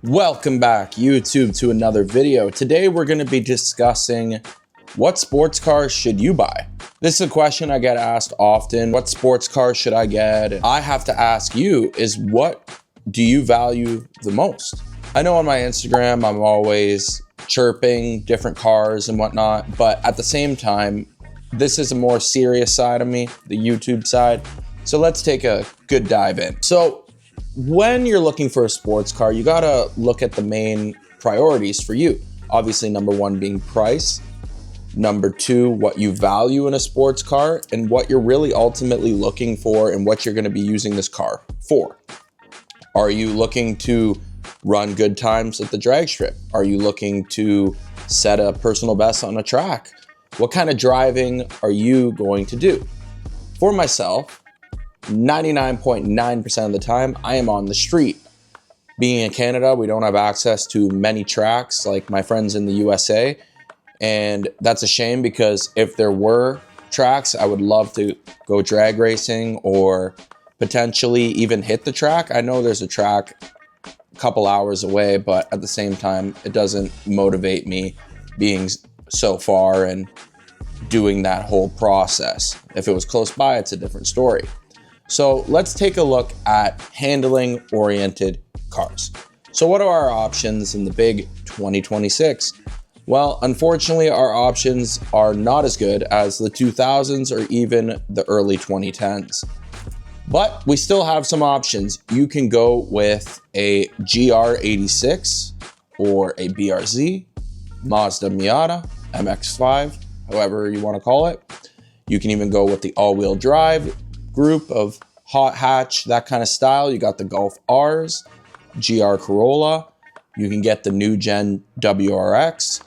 Welcome back, YouTube, to another video. Today we're going to be discussing what sports car should you buy? This is a question I get asked often. What sports car should I get? And I have to ask you is, what do you value the most? I know on my Instagram I'm always chirping different cars and whatnot, but at the same time, this is a more serious side of me, the YouTube side. So let's take a good dive in. So when you're looking for a sports car, you gotta look at the main priorities for you. Obviously, number one being price. Number two, what you value in a sports car and what you're really ultimately looking for and what you're gonna be using this car for. Are you looking to run good times at the drag strip? Are you looking to set a personal best on a track? What kind of driving are you going to do? For myself, 99.9% of the time, I am on the street. Being in Canada, we don't have access to many tracks like my friends in the USA. And that's a shame, because if there were tracks, I would love to go drag racing or potentially even hit the track. I know there's a track a couple hours away, but at the same time, it doesn't motivate me being so far and doing that whole process. If it was close by, it's a different story. So let's take a look at handling-oriented cars. So what are our options in the big 2026? Well, unfortunately, our options are not as good as the 2000s or even the early 2010s. But we still have some options. You can go with a GR86 or a BRZ, Mazda Miata, MX-5, however you want to call it. You can even go with the all-wheel drive group of hot hatch, that kind of style. You got the Golf Rs, GR Corolla. You can get the new gen WRX,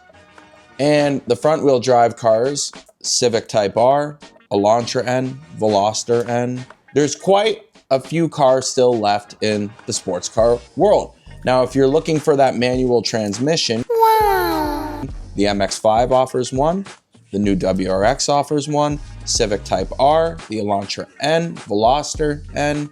and the front wheel drive cars, Civic Type R, Elantra N, Veloster N. There's quite a few cars still left in the sports car world. Now, if you're looking for that manual transmission, the MX-5 offers one. The new WRX offers one, Civic Type R, the Elantra N, Veloster N,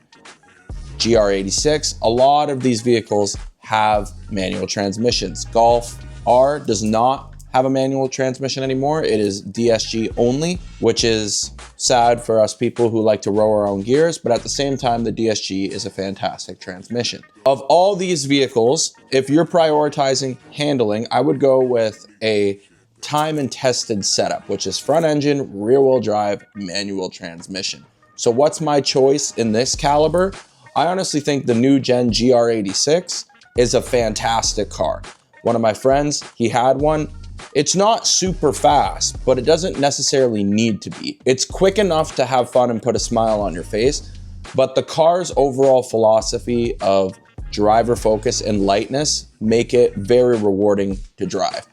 GR86. A lot of these vehicles have manual transmissions. Golf R does not have a manual transmission anymore. It is DSG only, which is sad for us people who like to row our own gears, but at the same time, the DSG is a fantastic transmission. Of all these vehicles, if you're prioritizing handling, I would go with a time and tested setup, which is front engine, rear wheel drive, manual transmission. So what's my choice in this caliber? I honestly think the new gen GR86 is a fantastic car. One of my friends, he had one. It's not super fast, but it doesn't necessarily need to be. It's quick enough to have fun and put a smile on your face, but the car's overall philosophy of driver focus and lightness make it very rewarding to drive.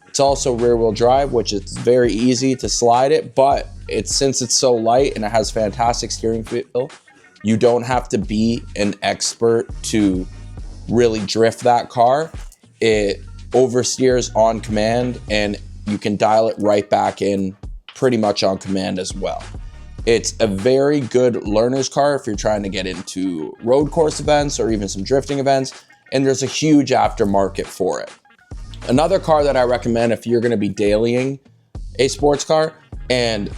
It's also rear wheel drive, which is very easy to slide it, but since it's so light and it has fantastic steering feel, you don't have to be an expert to really drift that car. It oversteers on command, and you can dial it right back in pretty much on command as well. It's a very good learner's car if you're trying to get into road course events or even some drifting events, and there's a huge aftermarket for it. Another car that I recommend if you're going to be dailying a sports car, and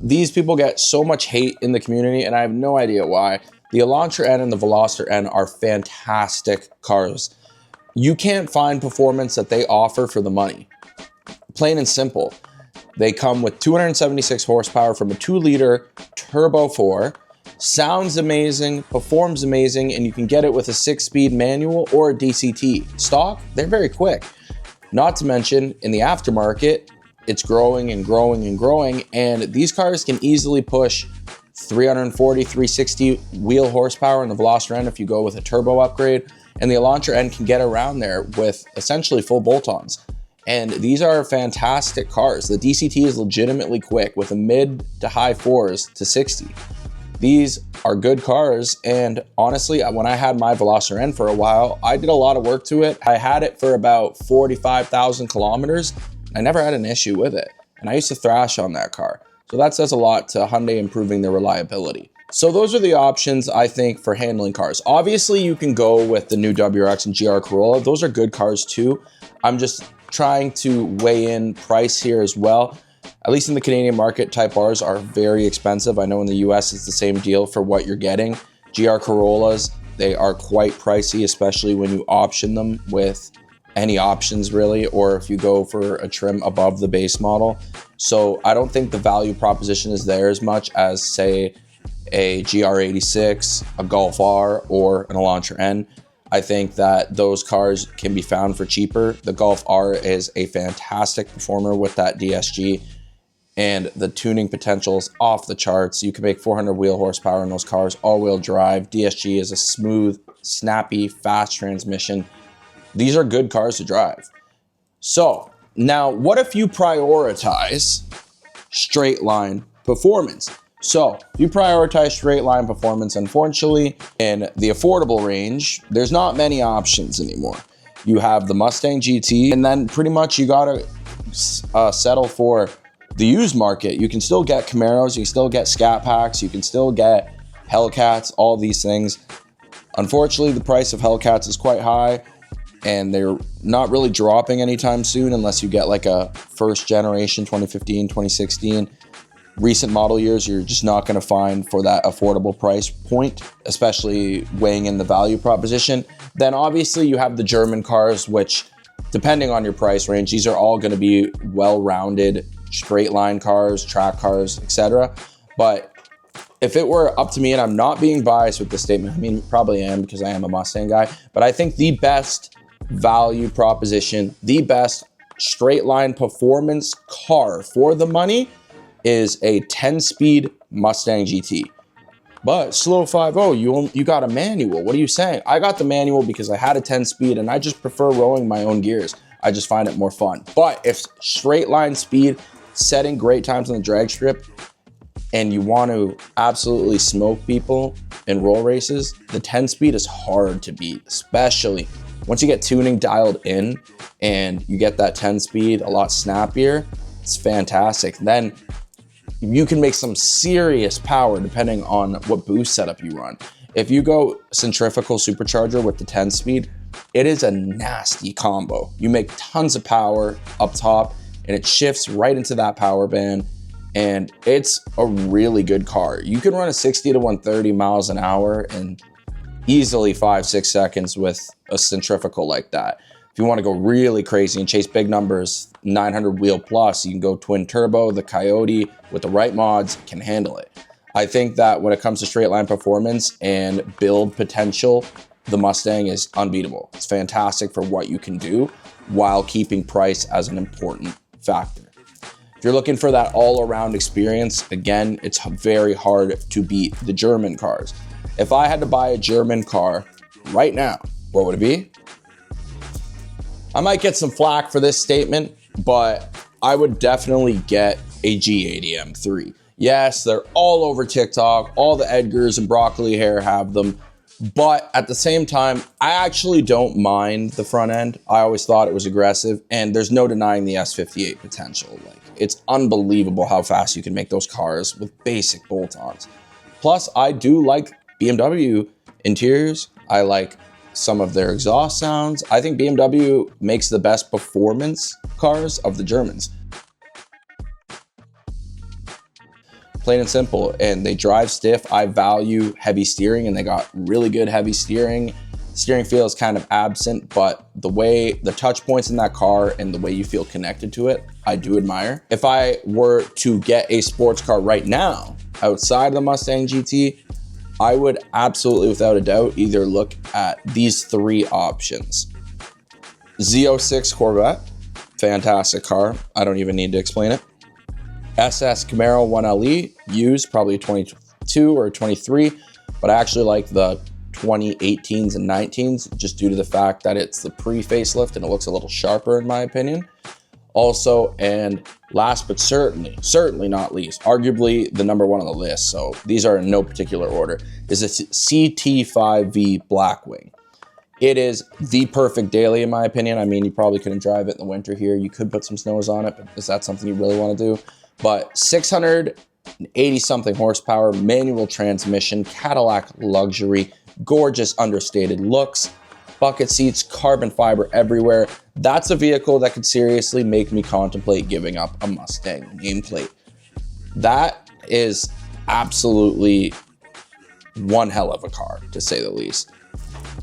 these people get so much hate in the community, and I have no idea why. The Elantra N and the Veloster N are fantastic cars. You can't find performance that they offer for the money. Plain and simple. They come with 276 horsepower from a 2-liter Turbo 4. Sounds amazing, performs amazing, and you can get it with a 6-speed manual or a DCT. Stock, they're very quick. Not to mention, in the aftermarket, it's growing and growing and growing, and these cars can easily push 340, 360 wheel horsepower in the Veloster N if you go with a turbo upgrade, and the Elantra N can get around there with essentially full bolt-ons. And these are fantastic cars. The DCT is legitimately quick with a mid to high 4s to 60. These are good cars, and honestly, when I had my Veloster N for a while, I did a lot of work to it. I had it for about 45,000 kilometers. I never had an issue with it, and I used to thrash on that car. So that says a lot to Hyundai improving their reliability. So those are the options, I think, for handling cars. Obviously, you can go with the new WRX and GR Corolla. Those are good cars too. I'm just trying to weigh in price here as well. At least in the Canadian market, Type Rs are very expensive. I know in the US it's the same deal for what you're getting. GR Corollas, they are quite pricey, especially when you option them with any options really, or if you go for a trim above the base model. So I don't think the value proposition is there as much as, say, a GR86, a Golf R, or an Elantra N. I think that those cars can be found for cheaper. The Golf R is a fantastic performer with that DSG, and the tuning potential is off the charts. You can make 400 wheel horsepower in those cars, all-wheel drive. DSG is a smooth, snappy, fast transmission. These are good cars to drive. So now, what if you prioritize straight line performance? So if you prioritize straight line performance, unfortunately, in the affordable range, there's not many options anymore. You have the Mustang GT, and then pretty much you gotta settle for the used market. You can still get Camaros, you can still get Scat Packs, you can still get Hellcats, all these things. Unfortunately, the price of Hellcats is quite high, and they're not really dropping anytime soon unless you get like a first generation 2015, 2016. Recent model years, you're just not going to find for that affordable price point, especially weighing in the value proposition. Then obviously you have the German cars, which depending on your price range, these are all going to be well-rounded straight line cars, track cars, etc. But if it were up to me, and I'm not being biased with this statement, I mean, probably am because I am a Mustang guy, but I think the best value proposition, the best straight line performance car for the money is a 10-speed Mustang GT. But slow 5.0, you got a manual. What are you saying? I got the manual because I had a 10-speed and I just prefer rolling my own gears. I just find it more fun. But if straight line speed, setting great times on the drag strip, and you want to absolutely smoke people in roll races, the 10-speed is hard to beat, especially once you get tuning dialed in and you get that 10-speed a lot snappier. It's fantastic. Then you can make some serious power depending on what boost setup you run. If you go centrifugal supercharger with the 10-speed, it is a nasty combo. You make tons of power up top and it shifts right into that power band, and it's a really good car. You can run a 60 to 130 miles an hour in easily 5-6 seconds with a centrifugal like that. If you want to go really crazy and chase big numbers, 900 wheel plus, you can go twin turbo. The Coyote with the right mods can handle it. I think that when it comes to straight line performance and build potential, the Mustang is unbeatable. It's fantastic for what you can do while keeping price as an important factor. If you're looking for that all-around experience, again, it's very hard to beat the German cars. If I had to buy a German car right now, what would it be? I might get some flack for this statement, but I would definitely get a G80 M3. Yes, they're all over TikTok. All the Edgars and Broccoli hair have them. But at the same time, I actually don't mind the front end. I always thought it was aggressive, and there's no denying the S58 potential. Like, it's unbelievable how fast you can make those cars with basic bolt-ons. Plus, I do like BMW interiors. I like some of their exhaust sounds. I think BMW makes the best performance cars of the Germans. Plain and simple, and they drive stiff. I value heavy steering, and they got really good heavy steering. Steering feel is kind of absent, but the way the touch points in that car and the way you feel connected to it, I do admire. If I were to get a sports car right now outside of the Mustang GT, I would absolutely, without a doubt, either look at these three options. Z06 Corvette, fantastic car. I don't even need to explain it. SS Camaro 1LE, used, probably 22 or 23, but I actually like the 2018s and 19s just due to the fact that it's the pre-facelift and it looks a little sharper in my opinion. Also, and last but certainly not least, arguably the number one on the list, so these are in no particular order, is a CT5V Blackwing. It is the perfect daily in my opinion. I mean, you probably couldn't drive it in the winter here. You could put some snows on it, but is that something you really want to do? But 600 an 80-something horsepower, manual transmission, Cadillac luxury, gorgeous understated looks, bucket seats, carbon fiber everywhere. That's a vehicle that could seriously make me contemplate giving up a Mustang nameplate. That is absolutely one hell of a car, to say the least.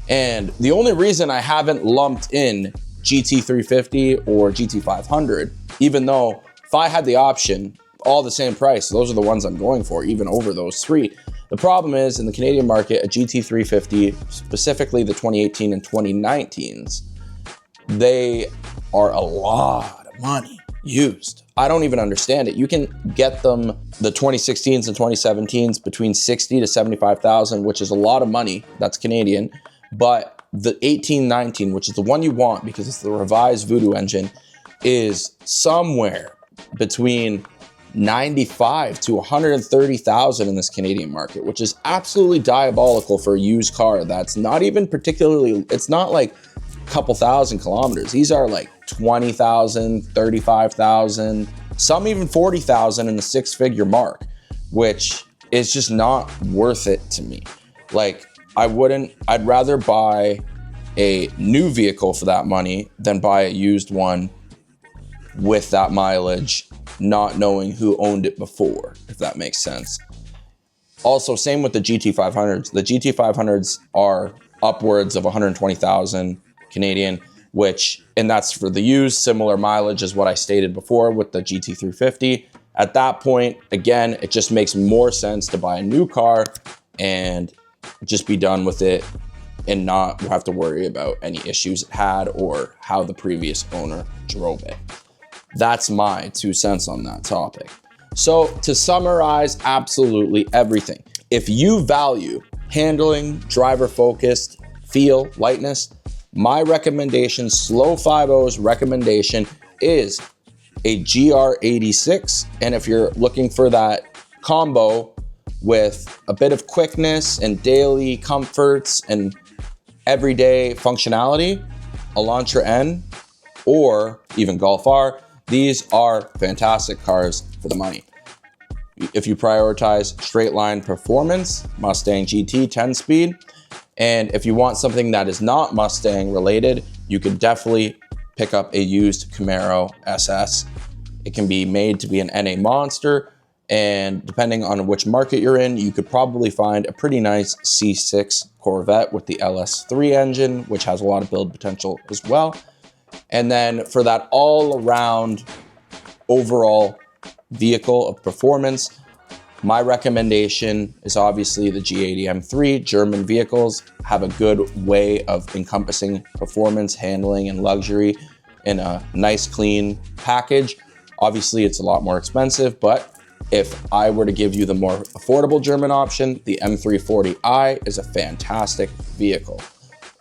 And the only reason I haven't lumped in GT350 or GT500, even though if I had the option, all the same price, those are the ones I'm going for, even over those three. The problem is, in the Canadian market, a GT350, specifically the 2018 and 2019s, they are a lot of money used. I don't even understand it. You can get them, the 2016s and 2017s, between 60 to 75,000, which is a lot of money. That's Canadian. But the 1819, which is the one you want because it's the revised Voodoo engine, is somewhere between 95 to 130,000 in this Canadian market, which is absolutely diabolical for a used car. That's not even particularly, it's not like a couple thousand kilometers. These are like 20,000, 35,000, some even 40,000 in the six-figure mark, which is just not worth it to me. Like, I'd rather buy a new vehicle for that money than buy a used one with that mileage, not knowing who owned it before, if that makes sense. Also, same with the GT500s. The GT500s are upwards of 120,000 Canadian, and that's for the used, similar mileage as what I stated before with the GT350. At that point, again, it just makes more sense to buy a new car and just be done with it and not have to worry about any issues it had or how the previous owner drove it. That's my 2 cents on that topic. So to summarize absolutely everything, if you value handling, driver focused, feel, lightness, my recommendation, Slow 5.0's recommendation, is a GR86. And if you're looking for that combo with a bit of quickness and daily comforts and everyday functionality, Elantra N or even Golf R, these are fantastic cars for the money. If you prioritize straight line performance, Mustang GT 10-speed. And if you want something that is not Mustang related, you could definitely pick up a used Camaro SS. It can be made to be an NA monster, and depending on which market you're in, you could probably find a pretty nice C6 Corvette with the LS3 engine, which has a lot of build potential as well. And then for that all-around overall vehicle of performance, my recommendation is obviously the G80 M3. German vehicles have a good way of encompassing performance, handling, and luxury in a nice, clean package. Obviously, it's a lot more expensive, but if I were to give you the more affordable German option, the M340i is a fantastic vehicle.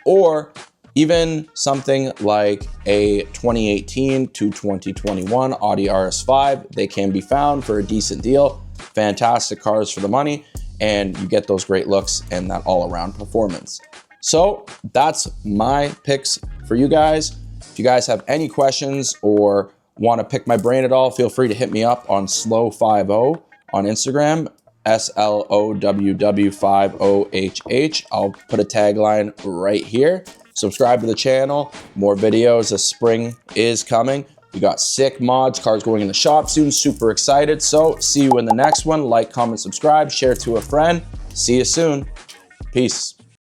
Or even something like a 2018 to 2021 Audi RS5, they can be found for a decent deal. Fantastic cars for the money, and you get those great looks and that all-around performance. So that's my picks for you guys. If you guys have any questions or want to pick my brain at all, feel free to hit me up on Slow50 on Instagram, SLOWW50HH. I'll put a tagline right here. Subscribe to the channel. More videos as spring is coming. We got sick mods, cars going in the shop soon. Super excited. So see you in the next one. Like, comment, subscribe, share to a friend. See you soon. Peace.